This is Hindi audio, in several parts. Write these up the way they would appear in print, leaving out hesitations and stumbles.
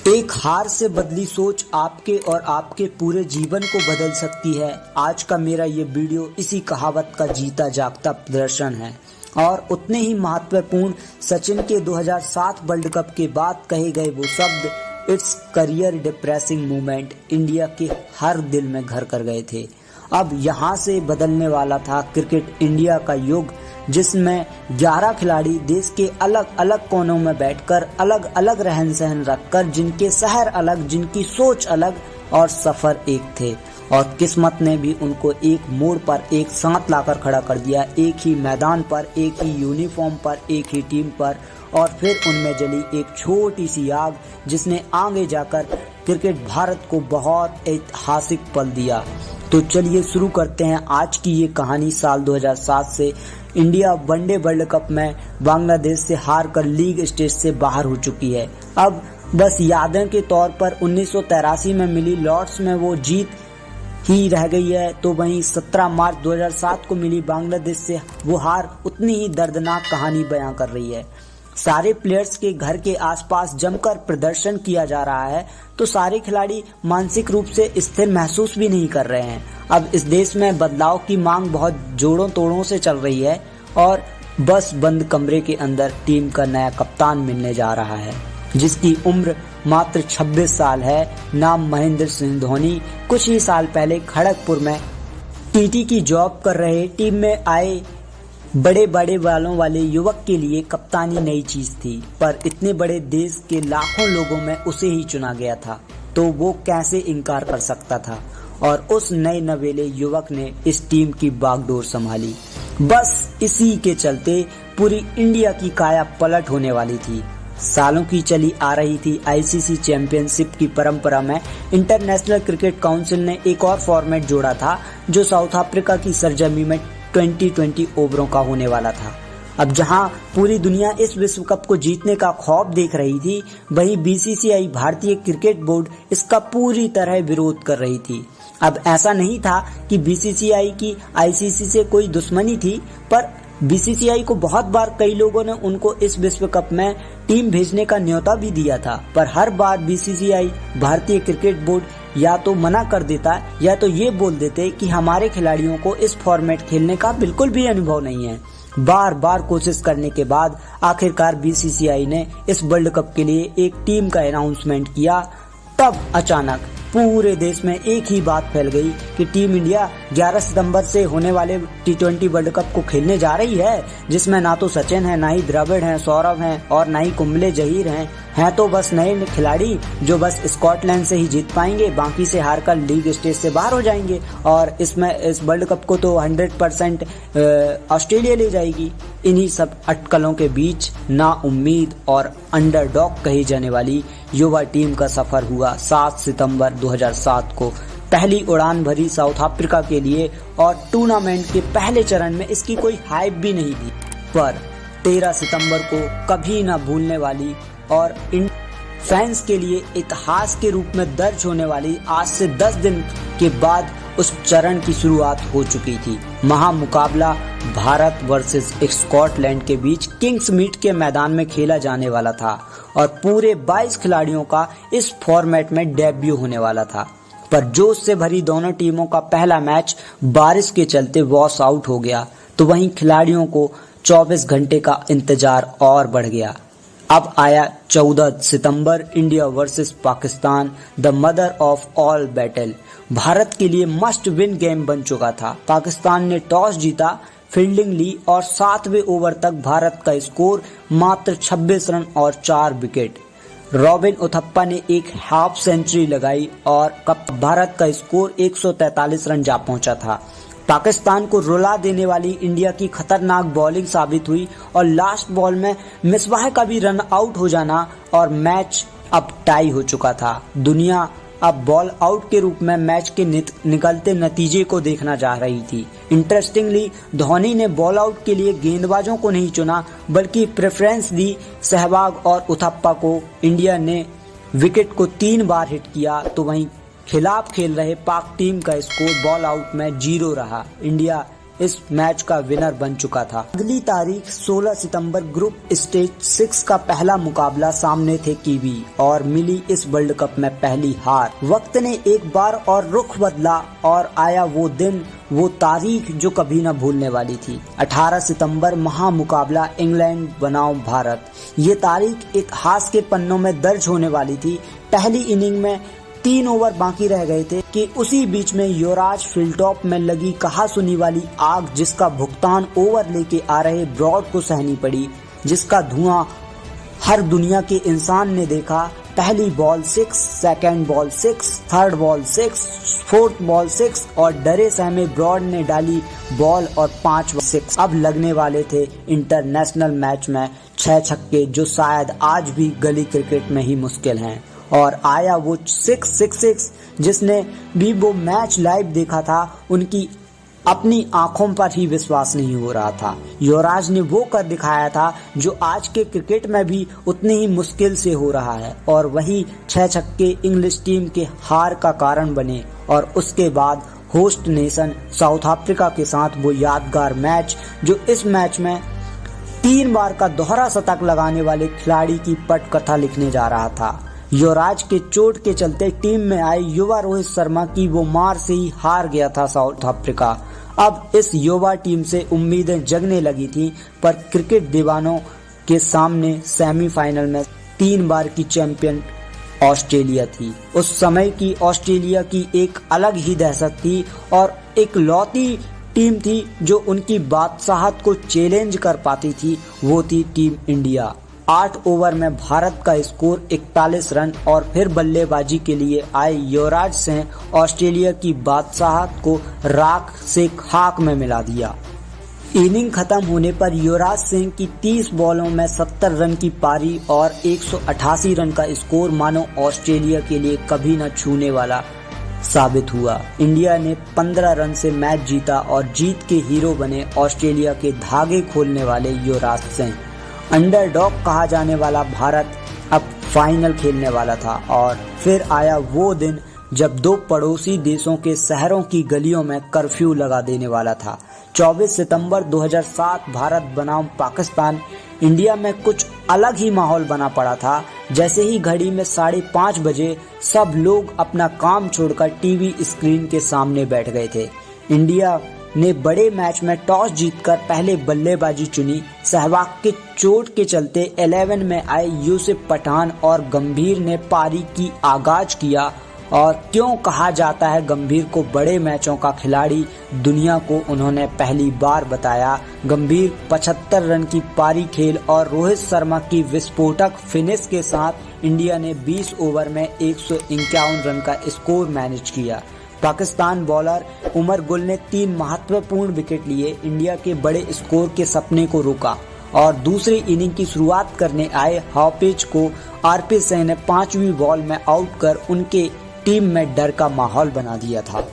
एक हार से बदली सोच आपके और आपके पूरे जीवन को बदल सकती है। आज का मेरा ये वीडियो इसी कहावत का जीता जागता प्रदर्शन है और उतने ही महत्वपूर्ण सचिन के 2007 वर्ल्ड कप के बाद कहे गए वो शब्द it's career depressing moment India के हर दिल में घर कर गए थे। अब यहाँ से बदलने वाला था क्रिकेट इंडिया का युग, जिसमें 11 खिलाड़ी देश के अलग अलग कोनों में बैठकर अलग अलग रहन सहन रखकर, जिनके शहर अलग, जिनकी सोच अलग और सफर एक थे, और किस्मत ने भी उनको एक मोड़ पर एक साथ लाकर खड़ा कर दिया, एक ही मैदान पर, एक ही यूनिफॉर्म पर, एक ही टीम पर। और फिर उनमें जली एक छोटी सी आग जिसने आगे जाकर क्रिकेट भारत को बहुत ऐतिहासिक पल दिया। तो चलिए शुरू करते हैं आज की ये कहानी। साल 2007 से इंडिया वनडे वर्ल्ड कप में बांग्लादेश से हार कर लीग स्टेज से बाहर हो चुकी है। अब बस यादें के तौर पर 1983 में मिली लॉर्ड्स में वो जीत ही रह गई है, तो वहीं 17 मार्च 2007 को मिली बांग्लादेश से वो हार उतनी ही दर्दनाक कहानी बयां कर रही है। सारे प्लेयर्स के घर के आसपास जमकर प्रदर्शन किया जा रहा है, तो सारे खिलाड़ी मानसिक रूप से स्थिर महसूस भी नहीं कर रहे हैं। अब इस देश में बदलाव की मांग बहुत जोड़ों तोड़ों से चल रही है और बस बंद कमरे के अंदर टीम का नया कप्तान मिलने जा रहा है, जिसकी उम्र मात्र 26 साल है। नाम महेंद्र सिंह धोनी। कुछ ही साल पहले खड़गपुर में टीटी की जॉब कर रहे टीम में आए बड़े बड़े बालों वाले युवक के लिए कप्तानी नई चीज थी, पर इतने बड़े देश के लाखों लोगों में उसे ही चुना गया था, तो वो कैसे इनकार कर सकता था। और उस नए नवेले युवक ने इस टीम की बागडोर संभाली। बस इसी के चलते पूरी इंडिया की काया पलट होने वाली थी। सालों की चली आ रही थी आईसीसी चैंपियनशिप की परंपरा में इंटरनेशनल क्रिकेट काउंसिल ने एक और फॉर्मेट जोड़ा था, जो साउथ अफ्रीका की सरजमी में 2020 ओवरों का होने वाला था। अब जहां पूरी दुनिया इस विश्व कप को जीतने का ख्वाब देख रही थी, वहीं बीसीसीआई भारतीय क्रिकेट बोर्ड इसका पूरी तरह विरोध कर रही थी। अब ऐसा नहीं था कि बीसीसीआई की आईसीसी से कोई दुश्मनी थी, पर बीसीसीआई को बहुत बार कई लोगों ने उनको इस विश्व कप में टीम भेजने का न्योता भी दिया था, पर हर बार बीसीसीआई भारतीय क्रिकेट बोर्ड या तो मना कर देता या तो ये बोल देते कि हमारे खिलाड़ियों को इस फॉर्मेट खेलने का बिल्कुल भी अनुभव नहीं है। बार बार कोशिश करने के बाद आखिरकार बीसीसीआई ने इस वर्ल्ड कप के लिए एक टीम का अनाउंसमेंट किया। तब अचानक पूरे देश में एक ही बात फैल गई कि टीम इंडिया 11 सितंबर से होने वाले T20 वर्ल्ड कप को खेलने जा रही है, जिसमें ना तो सचिन है, ना ही द्रविड़ है, सौरव हैं और ना ही कुंबले जहीर हैं तो बस नए खिलाड़ी जो बस स्कॉटलैंड से ही जीत पाएंगे, बाकी से हारकर लीग स्टेज से बाहर हो जाएंगे। और इसमें इस वर्ल्ड कप को तो 100% ऑस्ट्रेलिया ले जाएगी। इन्हीं सब अटकलों के बीच ना उम्मीद और अंडरडॉग कही जाने वाली युवा टीम का सफर हुआ 7 सितंबर 2007 को। पहली उड़ान भरी साउथ अफ्रीका के लिए और टूर्नामेंट के पहले चरण में इसकी कोई हाइप भी नहीं थी, पर 13 सितंबर को कभी ना भूलने वाली और इन फैंस के लिए इतिहास के रूप में दर्ज होने वाली आज से 10 दिन के बाद उस चरण की शुरुआत हो चुकी थी। महामुकाबला भारत वर्सेस स्कॉटलैंड के बीच किंग्स मीट के मैदान में खेला जाने वाला था और पूरे 22 खिलाड़ियों का इस फॉर्मेट में डेब्यू होने वाला था। पर जोश से भरी दोनों टीमों का पहला मैच बारिश के चलते वॉश आउट हो गया, तो वहीं खिलाड़ियों को 24 घंटे का इंतजार और बढ़ गया। अब आया 14 सितंबर, India versus Pakistan, the mother of all battle. भारत के लिए मस्ट विन गेम बन चुका था। पाकिस्तान ने टॉस जीता, फील्डिंग ली और 7वें ओवर तक भारत का स्कोर मात्र 26 रन और 4 विकेट। रॉबिन उथप्पा ने एक हाफ सेंचुरी लगाई और भारत का स्कोर 143 रन जा पहुंचा था। पाकिस्तान को रुला देने वाली इंडिया की खतरनाक बॉलिंग साबित हुई और लास्ट बॉल में मिसबाह का भी रन आउट हो जाना और मैच अब टाई हो चुका था। दुनिया अब बॉल आउट के रूप में मैच के निकलते नतीजे को देखना चाह रही थी। इंटरेस्टिंगली धोनी ने बॉल आउट के लिए गेंदबाजों को नहीं चुना, बल्कि प्रेफरेंस दी सहवाग और उथप्पा को। इंडिया ने विकेट को 3 बार हिट किया, तो वहीं खिलाफ खेल रहे पाक टीम का स्कोर बॉल आउट में 0 रहा। इंडिया इस मैच का विनर बन चुका था। अगली तारीख 16 सितंबर ग्रुप स्टेज 6 का पहला मुकाबला सामने थे कीवी और मिली इस वर्ल्ड कप में पहली हार। वक्त ने एक बार और रुख बदला और आया वो दिन, वो तारीख जो कभी न भूलने वाली थी। 18 सितंबर महामुकाबला इंग्लैंड बनाम भारत। ये तारीख इतिहास के पन्नों में दर्ज होने वाली थी। पहली इनिंग में 3 ओवर बाकी रह गए थे कि उसी बीच में युवराज फील्डटॉप में लगी कहा सुनी वाली आग, जिसका भुगतान ओवर लेके आ रहे ब्रॉड को सहनी पड़ी, जिसका धुआं हर दुनिया के इंसान ने देखा। पहली ball 6, second ball 6, third ball 6, fourth ball 6 और डरे सहमे ब्रॉड ने डाली बॉल और 5 6। अब लगने वाले थे इंटरनेशनल मैच में 6 छक्के, जो शायद आज भी गली क्रिकेट में ही मुश्किल हैं। और आया वो 666, जिसने भी वो मैच लाइव देखा था उनकी अपनी आंखों पर ही विश्वास नहीं हो रहा था। युवराज ने वो कर दिखाया था जो आज के क्रिकेट में भी उतनी ही मुश्किल से हो रहा है, और वही 6 छक्के इंग्लिश टीम के हार का कारण बने। और उसके बाद होस्ट नेशन साउथ अफ्रीका के साथ वो यादगार मैच, जो इस मैच में 3 बार का दोहरा शतक लगाने वाले खिलाड़ी की पटकथा लिखने जा रहा था। युवराज के चोट के चलते टीम में आए युवा रोहित शर्मा की वो मार से ही हार गया था साउथ अफ्रीका। अब इस युवा टीम से उम्मीदें जगने लगी थी, पर क्रिकेट दीवानों के सामने सेमीफाइनल में 3 बार की चैंपियन ऑस्ट्रेलिया थी। उस समय की ऑस्ट्रेलिया की एक अलग ही दहशत थी और एक लौती टीम थी जो उनकी बादशाहत को चैलेंज कर पाती थी, वो थी टीम इंडिया। 8 ओवर में भारत का स्कोर 41 रन और फिर बल्लेबाजी के लिए आए युवराज सिंह ऑस्ट्रेलिया की बादशाहत को राख से खाक में मिला दिया। इनिंग खत्म होने पर युवराज सिंह की 30 बॉलों में 70 रन की पारी और 188 रन का स्कोर मानो ऑस्ट्रेलिया के लिए कभी न छूने वाला साबित हुआ। इंडिया ने 15 रन से मैच जीता और जीत के हीरो बने ऑस्ट्रेलिया के धागे खोलने वाले युवराज सिंह। अंडरडॉग कहा जाने वाला भारत अब फाइनल खेलने वाला था। और फिर आया वो दिन जब 2 पड़ोसी देशों के शहरों की गलियों में कर्फ्यू लगा देने वाला था। 24 सितंबर 2007 भारत बनाम पाकिस्तान। इंडिया में कुछ अलग ही माहौल बना पड़ा था। जैसे ही घड़ी में 5:30 बजे सब लोग अपना काम छोड़कर टीवी स्क्रीन के सामने बैठ गए थे। इंडिया ने बड़े मैच में टॉस जीतकर पहले बल्लेबाजी चुनी। सहवाग के चोट के चलते 11 में आए यूसुफ पठान और गंभीर ने पारी की आगाज किया। और क्यों कहा जाता है गंभीर को बड़े मैचों का खिलाड़ी, दुनिया को उन्होंने पहली बार बताया। गंभीर 75 रन की पारी खेल और रोहित शर्मा की विस्फोटक फिनिश के साथ इंडिया ने 20 ओवर में 151 रन का स्कोर मैनेज किया। पाकिस्तान बॉलर उमर गुल ने 3 महत्वपूर्ण विकेट लिए, इंडिया के बड़े स्कोर के सपने को रोका और दूसरी इनिंग की शुरुआत करने आए हॉपिज को आरपी सिंह ने 5वीं बॉल में आउट कर उनके टीम में डर का माहौल बना दिया था।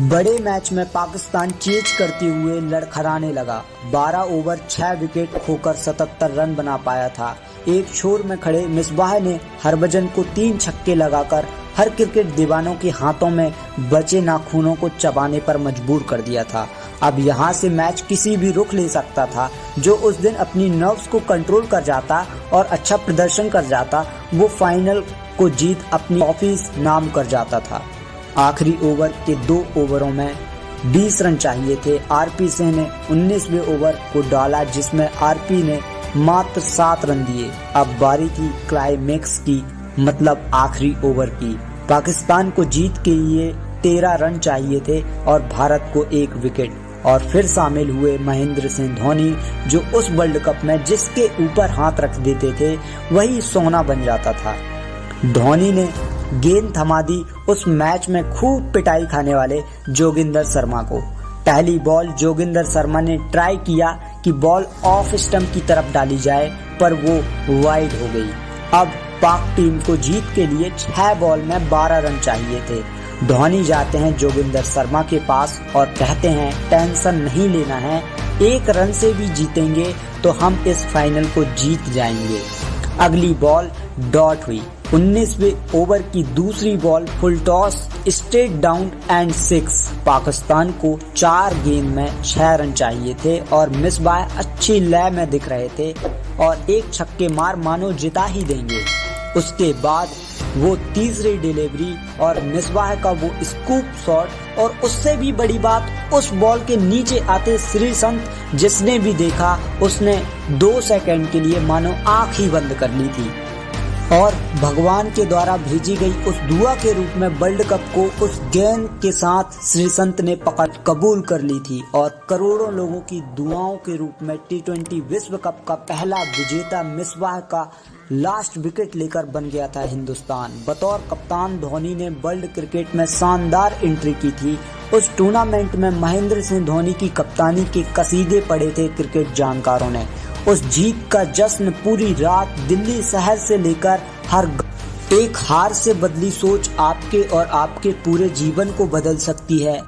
बड़े मैच में पाकिस्तान चेज करते हुए लड़खड़ाने लगा। 12 ओवर 6 विकेट खोकर 77 रन बना पाया था। एक छोर में खड़े मिसबाह ने हरभजन को 3 छक्के लगाकर हर क्रिकेट दीवानों के हाथों में बचे नाखूनों को चबाने पर मजबूर कर दिया था। अब यहाँ से मैच किसी भी रुख ले सकता था। जो उस दिन अपनी नर्व्स को कंट्रोल कर जाता और अच्छा प्रदर्शन कर जाता, वो फाइनल को जीत अपनी ऑफिस नाम कर जाता था। आखिरी ओवर के 2 ओवरों में 20 रन चाहिए थे। आरपी सिंह ने 19वें ओवर को डाला, जिसमें आरपी ने मात्र 7 रन दिए। अब बारी थी क्लाइमेक्स की, मतलब आखिरी ओवर की। पाकिस्तान को जीत के लिए 13 रन चाहिए थे और भारत को 1 विकेट। और फिर शामिल हुए महेंद्र सिंह धोनी, जो उस वर्ल्ड कप में जिसके ऊपर हाथ रख देते थे वही सोना बन जाता था। धोनी ने गेंद थमा दी उस मैच में खूब पिटाई खाने वाले जोगिंदर शर्मा को। पहली बॉल जोगिंदर शर्मा ने ट्राई किया कि बॉल ऑफ स्टंप की तरफ डाली जाए, पर वो वाइड हो गई। अब पाक टीम को जीत के लिए 6 बॉल में 12 रन चाहिए थे। धोनी जाते हैं जोगिंदर शर्मा के पास और कहते हैं टेंशन नहीं लेना है, 1 रन से भी जीतेंगे तो हम इस फाइनल को जीत जाएंगे। अगली बॉल डॉट हुई 19वें ओवर की दूसरी ball full toss, straight down and 6। Pakistan को 4 गेंद में 6 रन चाहिए थे और मिसबाह अच्छी लय में दिख रहे थे और एक छक्के मार मानो जिता ही देंगे। उसके बाद वो तीसरी डिलीवरी और मिसबाह का वो स्कूप शॉट और उससे भी बड़ी बात उस बॉल के नीचे आते श्रीसंत, जिसने भी देखा उसने 2 सेकंड के लिए मानो आंख ही बंद कर ली थी और भगवान के द्वारा भेजी गई उस दुआ के रूप में वर्ल्ड कप को उस गेंद के साथ श्रीसंत ने पकड़ कबूल कर ली थी और करोड़ों लोगों की दुआओं के रूप में T20 विश्व कप का पहला विजेता मिसबाह का लास्ट विकेट लेकर बन गया था हिंदुस्तान। बतौर कप्तान धोनी ने वर्ल्ड क्रिकेट में शानदार एंट्री की थी। उस टूर्नामेंट में महेंद्र सिंह धोनी की कप्तानी के कसीदे पड़े थे क्रिकेट जानकारों ने। उस जीत का जश्न पूरी रात दिल्ली शहर से लेकर एक हार से बदली सोच आपके और आपके पूरे जीवन को बदल सकती है।